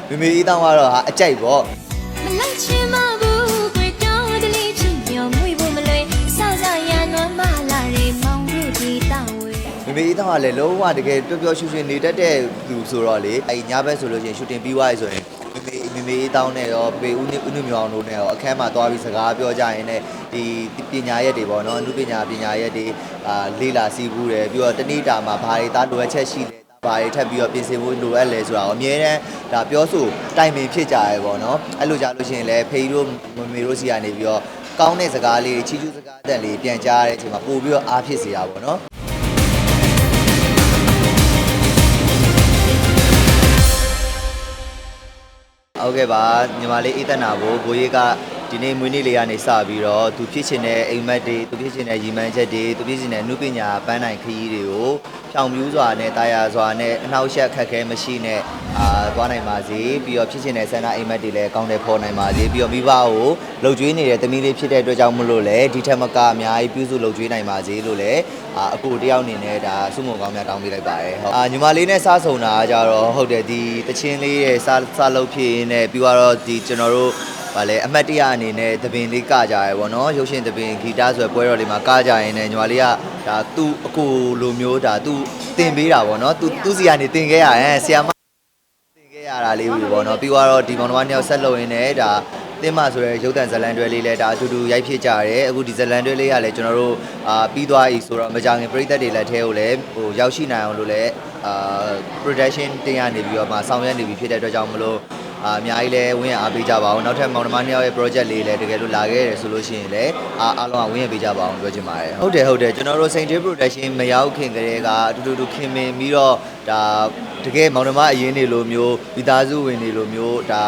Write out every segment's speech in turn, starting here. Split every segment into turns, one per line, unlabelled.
မေမေအေးတောင်းကတော့ဟာအကြိုက်ပေါ့
မလိုက်ချင်မဘူးတွေ့တောင်းတလေးချင်းညောင်ငွေဖို့မလွယ်စစရန်နွမ်းမလာရေမောင်တို့ဒီတောင်းဝဲ
မေမေအေးတောင်းကလည်းလုံးဝတကယ်ပျော်ပျော်ရွှင်ရွှင်နေတတ်တဲ့သူဆိုတော့လေအဲ့ညဘက်ဆိုလို့ရှိရင်ရှူတင်ပြီးသွားပြီဆိုရင်မေမေအေးတောင်းနဲ့ရောပေဦးနုမြောင်တို့နဲ့ရောအခန်းမှာသွားပြီးစကားပြောကြရင်လည်းဒီပညာရက်တွေပေါ့နော်အမှုပညာရက်တွေလေးလာစီးဘူးတယ်ပြီးတော့တနေ့တာမှာဘာတွေသားလိုအပ်ချက်ရှိလဲဘာတွေထပ်ပြီးတော့ပြင်ဆင်ဖို့လိုအပ်လဲဆိုတာကိုအမြဲတမ်းဒါပြောဆိုတိုင်ပင်ဖြစ်ကြရဲပေါ့နော်အဲ့လိုကြလို့ရှိရင်လည်းဖေတို့မမေတို့စီကနေပြီးတော့ကောင်းတဲ့စကားလေးချီးကျူးစကားအသက်လေးပြန်ကြားရတဲ့အချိန်မှာပို့ပြီးတော့အားဖြစ်စေတာပေါ့နော်ဟုတ်ကဲ့ပါညီမလေးအေးသက်နာကိုဘိုးရေးကဒီနေ့မွေးနေ့လေးကနေစပြီးတော့သူဖြစ်ချင်တဲ့အိမ်မက်တွေသူဖြစ်ချင်တဲ့ရည်မှန်းချက်တွေသူဖြစ်ချင်တဲ့နုပညာပန်းနိုင်ခရီးတွေကိုဖြောင်ပြူးစွာနဲ့တာယာစွာနဲ့အနှောက်အယှက်ခက်ခဲမရှိနဲ့သွားနိုင်ပါစေပြီးတော့ဖြစ်ချင်တဲ့ဆန္ဒအိမ်မက်တွေလည်းကောင်းတယ်ဖော်နိုင်ပါစေပြီးတော့မိဘကိုလှုပ်ကြွေးနေတဲ့သမီးလေးဖြစ်တဲ့အတွက်ကြောင့်မလို့လေဒီထက်မကအများကြီးပြုစုလှုပ်ကြွေးနိုင်ပါစေလို့လည်းအကူတယောက်အနေနဲ့ဒါစုမုံကောင်းများတောင်းပေးလိုက်ပါတယ်ဟုတ်ညီမလေးနဲ့စားဆုံတာကြတော့ဟုတ်တယ်ဒီတချင်းလေးရဲ့စားလုပ်ဖြစ်ရင်းနဲ့ပြီးတော့ဒီကျွန်တော်တို့ဗာလေအမတ်တရအနေနဲ့သပင်လေးကကြရဲပေါ့နော်ရုပ်ရှင်သပင်ဂီတဆိုပွဲတော်လေးမှာကကြရင်လည်းညီမလေးကဒါသူ့အကူလိုမျိုးဒါသူတင်ပေးတာပေါ့နော်သူစီကနေတင်ခဲ့ရတယ်ဆီယာမတင်ခဲ့ရတာလေးပြီပေါ့နော်ပြီးတော့ဒီမောင်နှမနှစ်ယောက်ဆက်လုပ်ရင်းနဲ့ဒါတင်းမဆိုရဲရုပ်တံဇလန်တွဲလေးလည်းဒါအတူတူရိုက်ဖြစ်ကြရတယ်အခုဒီဇလန်တွဲလေးကလည်းကျွန်တော်တို့ပြီးသွားပြီဆိုတော့မကြောင်ခင်ပရိသတ်တွေလက်ထဲကိုလည်းဟိုရောက်ရှိနိုင်အောင်လို့လည်းproduction တင်ရနေပြီးတော့မှဆောင်ရွက်နေပြီဖြစ်တဲ့အတွက်ကြောင့်မလို့အများကြီးလည်းဝင်းရအားပေးကြပါအောင်နောက်ထပ်မောင်နှမနှစ်ယောက်ရဲ့ project လေးလည်းတကယ်လို့လာခဲ့ရတယ်ဆိုလို့ရှိရင်လည်းအားလုံးကဝင်းရပေးကြပါအောင်ပြောချင်ပါတယ်ဟုတ်တယ်ကျွန်တော်တို့ Saint Day Production မရောက်ခင်ကတည်းကအတူတူခင်မင်ပြီးတော့ဒါတကယ်မောင်နှမအရင်နေလိုမျိုးမိသားစုဝင်နေလိုမျိုးဒါ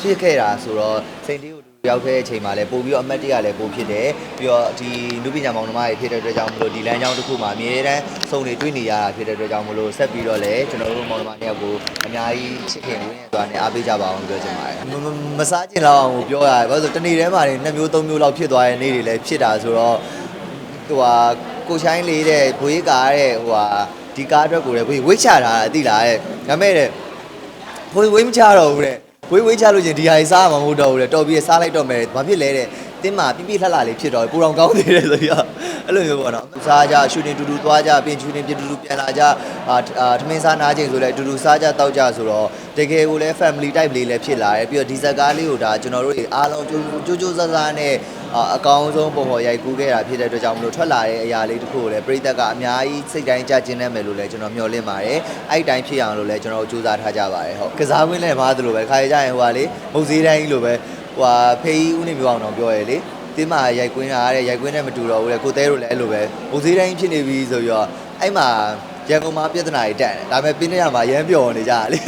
ဖြစ်ခဲ့တာဆိုတော့ Saint Day ကိုရောက်တဲ့အချိန်မှာလည်းပို့ပြီးတော့အမတ်တရလည်းပို့ဖြစ်တယ်ပြီးတော့ဒီနုပညာမောင်နှမတွေဖြစ်တဲ့အတွက်ကြောင့်မလို့ဒီလမ်းကြောင်းတစ်ခုမှာအမြဲတမ်းစုံနေတွေ့နေရတာဖြစ်တဲ့အတွက်ကြောင့်မလို့ဆက်ပြီးတော့လည်းကျွန်တော်တို့မောင်နှမတွေကိုအများကြီးချစ်ခင်ဝင်းရသွားနေအားပေးကြပါအောင်ပြောချင်ပါတယ်မစားကျင်တော့အောင်ပြောရတယ်ဘာလို့ဆိုတနေ့တည်းမှာ2မျိုး3မျိုးလောက်ဖြစ်သွားတဲ့နေ့တွေလည်းဖြစ်တာဆိုတော့ဟိုဟာကိုချိုင်းလေးတဲ့ဘွေးကားတဲ့ဟိုဟာဒီကားအတွက်ကိုလည်းဘွေးဝိတ်ချတာအသိလားတဲ့ဒါမဲ့တဲ့ဘွေးဝိတ်မချတော့ဘူးတဲ့ဝေးချလို့ချင်းဒီဟာကြီးစားမှာမဟုတ်တော့ဘူးလေတော်ပြီးစားလိုက်တော့မယ်ဘာဖြစ်လဲတဲ့တင်းမှာပြပြလှလှလေးဖြစ်တော့ပူတော်ကောင်းသေးတယ်ဆိုပြီးတော့အဲ့လိုမျိုးပေါ့နော်စားကြရှူတင်တူတူသွားကြပြင်ရှူတင်ပြတူတူပြန်လာကြထမင်းစားနားချိန်ဆိုလဲအတူတူစားကြတောက်ကြဆိုတော့တကယ်ကိုလည်း family type လေးလည်းဖြစ်လာတယ်ပြီးတော့ဒီဇက်ကားလေးကိုဒါကျွန်တော်တို့အားလုံးကြိုးစားစားနဲ့အကောင်းဆုံးပုံပေါ်ရိုက်ကူးခဲ့တာဖြစ်တဲ့အတွက်ကြောင့်မလို့ထွက်လာတဲ့အရာလေးတစ်ခုကိုလည်းပြည်သက်ကအများကြီးစိတ်တိုင်းကြကျင်းနေမယ်လို့လည်းကျွန်တော်မျှော်လင့်ပါတယ်အဲ့ဒီတိုင်းဖြစ်အောင်လို့လည်းကျွန်တော်ကြိုးစားထားကြပါတယ်ဟုတ်ကစားဝင်းလည်းမားသလိုပဲခါရကြရင်ဟိုကလေမုတ်စည်းတိုင်းလိုပဲဟိုဖေးဦးနေမျိုးအောင်တော့ပြောရလေတင်းမာရိုက်ကွင်းတာတဲ့ရိုက်ကွင်းနဲ့မတူတော့ဘူးလေကိုသေးတို့လည်းအဲ့လိုပဲမုတ်စည်းတိုင်းဖြစ်နေပြီဆိုပြီးတော့အဲ့မှာရန်ကုန်မှာပြဿနာတွေတက်တယ်ဒါပေမဲ့ပြင်းနေရမှာရမ်းပျော်နေကြလေ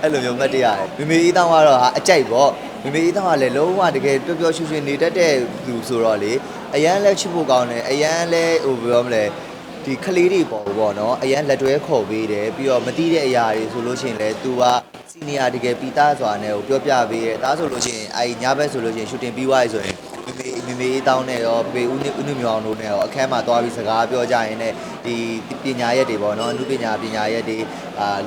အဲ့လိုမျိုးမှတ်တရတယ်မေမေအေးတောင်းကတော့ဟာအကြိုက်ပေါ့မေမေအေးတောင်းကလည်းလုံးဝတကယ်ပျော်ပျော်ရွှင်ရွှင်နေတတ်တဲ့သူဆိုတော့လေအရန်လဲချစ်ဖို့ကောင်းတယ်အရန်လဲဟိုပြောမလဲဒီခလေးတွေပေါ့နော်အရန်လက်တွဲခေါ်ပေးတယ်ပြီးတော့မတိတဲ့အရာတွေဆိုလို့ရှိရင်လဲ तू ကစီနီယာတကယ်ပီသားစွာနဲ့ကိုပြောပြပေးတယ်ဒါဆိုလို့ရှိရင်အဲ့ညဘက်ဆိုလို့ရှိရင်ရှူတင်ပြီးသွားပြီဆိုရင်မေမေတောင်းနဲ့ရောပေဦးနုမြောင်တို့နဲ့ရောအခန်းမှာသွားပြီးစကားပြောကြရင်လည်းဒီပညာရက်တွေပေါ့နော်အမှုပညာရက်တွေ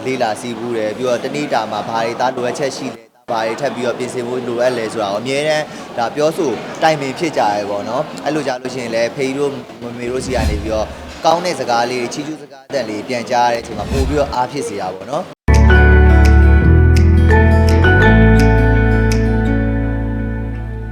လေးလာစီးဘူးတယ်ပြီးတော့တနေ့တာမှာဘာတွေသားလိုအပ်ချက်ရှိလဲဘာတွေထပ်ပြီးတော့ပြင်ဆင်ဖို့လိုအပ်လဲဆိုတာကိုအမြဲတမ်းဒါပြောဆိုတိုင်ပင်ဖြစ်ကြရဲပေါ့နော်အဲ့လိုကြလို့ရှိရင်လည်းဖေတို့မမေတို့စီကနေပြီးတော့ကောင်းတဲ့စကားလေးချီးကျူးစကားအသက်လေးပြန်ကြားရတဲ့အချိန်မှာပို့ပြီးတော့အားဖြစ်စေတာပေါ့နော်